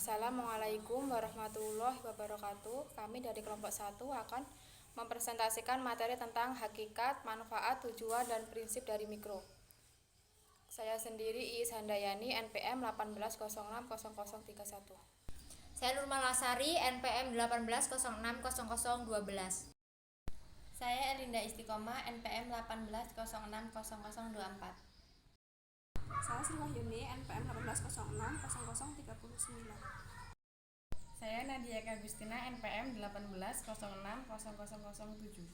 Assalamualaikum warahmatullahi wabarakatuh. Kami dari kelompok 1 akan mempresentasikan materi tentang hakikat, manfaat, tujuan, dan prinsip dari mikro. Saya sendiri Iis Handayani, NPM 18060031. Saya Nurmal Lasari, NPM 18060012. Saya Elinda Istiqomah, NPM 18060024. Saya Sriwahyuni, NPM 18060039. Saya Nadia Agustina, NPM 18060007.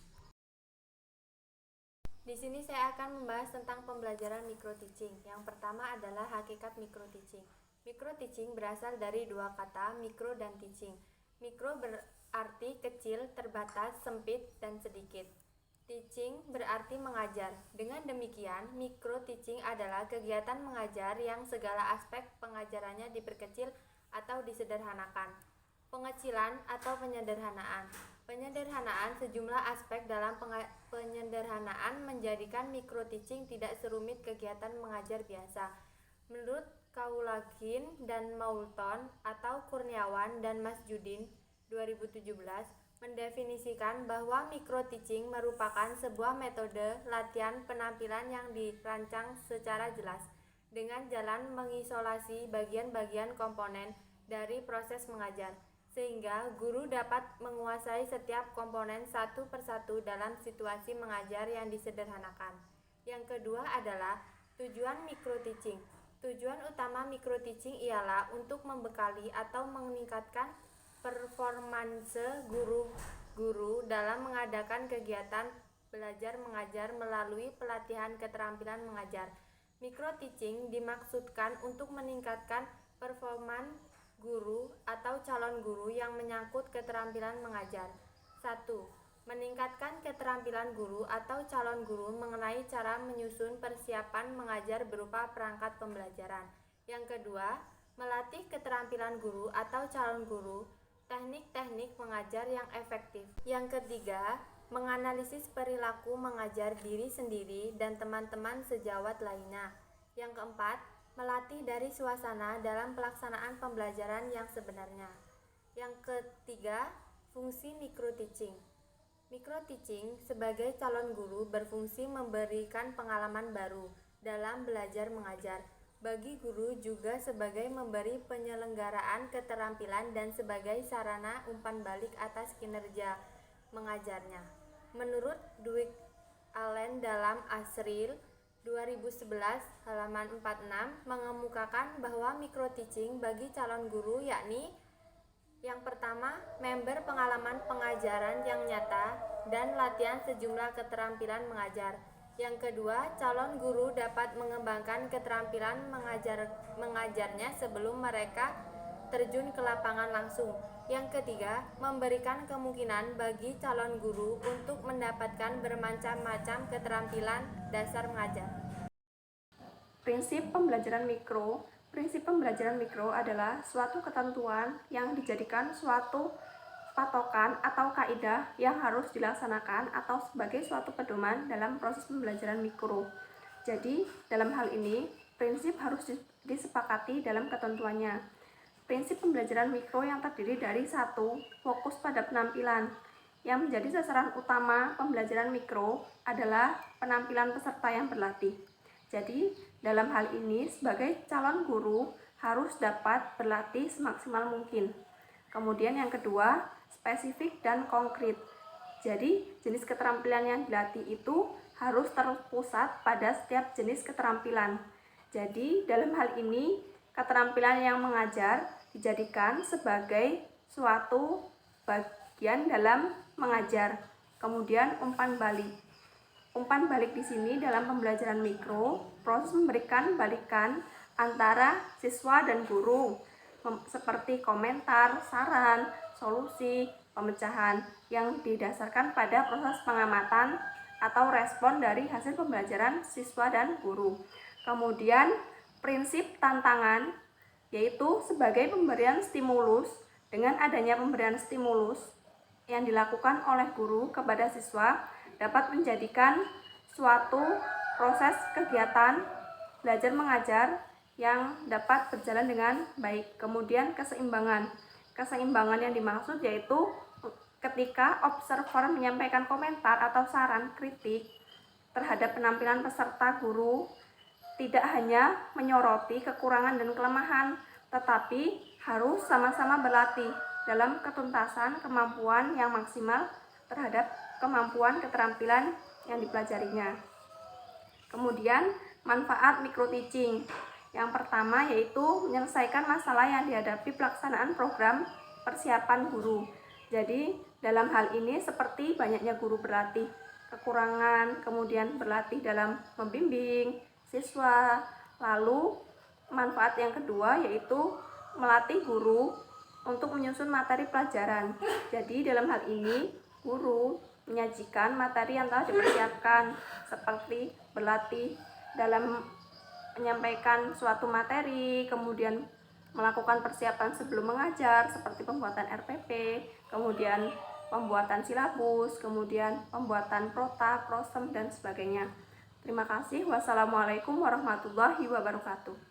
Di sini saya akan membahas tentang pembelajaran micro teaching. Yang pertama adalah hakikat micro teaching. Micro teaching berasal dari dua kata, mikro dan teaching. Mikro berarti kecil, terbatas, sempit, dan sedikit. Teaching berarti mengajar. Dengan demikian, micro teaching adalah kegiatan mengajar yang segala aspek pengajarannya diperkecil atau disederhanakan. Pengecilan atau penyederhanaan. Penyederhanaan sejumlah aspek dalam penyederhanaan menjadikan micro teaching tidak serumit kegiatan mengajar biasa. Menurut Kaulagin dan Moulton atau Kurniawan dan Masjudin 2017 mendefinisikan bahwa micro teaching merupakan sebuah metode latihan penampilan yang dirancang secara jelas dengan jalan mengisolasi bagian-bagian komponen dari proses mengajar, sehingga guru dapat menguasai setiap komponen satu persatu dalam situasi mengajar yang disederhanakan. Yang kedua adalah tujuan micro teaching. Tujuan utama micro teaching ialah untuk membekali atau meningkatkan performanse guru-guru dalam mengadakan kegiatan belajar mengajar melalui pelatihan keterampilan mengajar. Micro teaching dimaksudkan untuk meningkatkan performan guru atau calon guru yang menyangkut keterampilan mengajar. 1. Meningkatkan keterampilan guru atau calon guru mengenai cara menyusun persiapan mengajar berupa perangkat pembelajaran. Yang kedua, melatih keterampilan guru atau calon guru teknik-teknik mengajar yang efektif. Yang ketiga, menganalisis perilaku mengajar diri sendiri dan teman-teman sejawat lainnya. Yang keempat, melatih dari suasana dalam pelaksanaan pembelajaran yang sebenarnya. Yang ketiga, fungsi micro teaching. Micro teaching sebagai calon guru berfungsi memberikan pengalaman baru dalam belajar mengajar. Bagi guru juga sebagai memberi penyelenggaraan keterampilan dan sebagai sarana umpan balik atas kinerja mengajarnya. Menurut Dwight Allen dalam Asril 2011 halaman 46 mengemukakan bahwa micro teaching bagi calon guru yakni yang pertama, member pengalaman pengajaran yang nyata dan latihan sejumlah keterampilan mengajar. Yang kedua, calon guru dapat mengembangkan keterampilan mengajarnya sebelum mereka terjun ke lapangan langsung. Yang ketiga, memberikan kemungkinan bagi calon guru untuk mendapatkan bermacam-macam keterampilan dasar mengajar. Prinsip pembelajaran mikro. Prinsip pembelajaran mikro adalah suatu ketentuan yang dijadikan suatu patokan atau kaidah yang harus dilaksanakan atau sebagai suatu pedoman dalam proses pembelajaran mikro. Jadi, dalam hal ini, prinsip harus disepakati dalam ketentuannya. Prinsip pembelajaran mikro yang terdiri dari 1. Fokus pada penampilan. Yang menjadi sasaran utama pembelajaran mikro adalah penampilan peserta yang berlatih. Jadi, dalam hal ini sebagai calon guru harus dapat berlatih semaksimal mungkin. Kemudian yang kedua, spesifik dan konkret. Jadi, jenis keterampilan yang dilatih itu harus terpusat pada setiap jenis keterampilan. Jadi, dalam hal ini, keterampilan yang mengajar dijadikan sebagai suatu bagian dalam mengajar. Kemudian umpan balik. Umpan balik di sini dalam pembelajaran mikro, proses memberikan balikan antara siswa dan guru, seperti komentar, saran, solusi, pemecahan yang didasarkan pada proses pengamatan atau respon dari hasil pembelajaran siswa dan guru. Kemudian prinsip tantangan, yaitu sebagai pemberian stimulus. Dengan adanya pemberian stimulus yang dilakukan oleh guru kepada siswa dapat menjadikan suatu proses kegiatan belajar mengajar yang dapat berjalan dengan baik. Kemudian keseimbangan. Keseimbangan yang dimaksud yaitu ketika observer menyampaikan komentar atau saran kritik terhadap penampilan peserta guru, tidak hanya menyoroti kekurangan dan kelemahan, tetapi harus sama-sama berlatih dalam ketuntasan kemampuan yang maksimal terhadap kemampuan keterampilan yang dipelajarinya. Kemudian manfaat micro teaching. Yang pertama yaitu menyelesaikan masalah yang dihadapi pelaksanaan program persiapan guru. Jadi dalam hal ini seperti banyaknya guru berlatih kekurangan, kemudian berlatih dalam membimbing siswa. Lalu manfaat yang kedua yaitu melatih guru untuk menyusun materi pelajaran. Jadi dalam hal ini guru menyajikan materi yang telah dipersiapkan, seperti berlatih dalam menyampaikan suatu materi, kemudian melakukan persiapan sebelum mengajar seperti pembuatan RPP, kemudian pembuatan silabus, kemudian pembuatan prota, prosem, dan sebagainya. Terima kasih. Wassalamualaikum warahmatullahi wabarakatuh.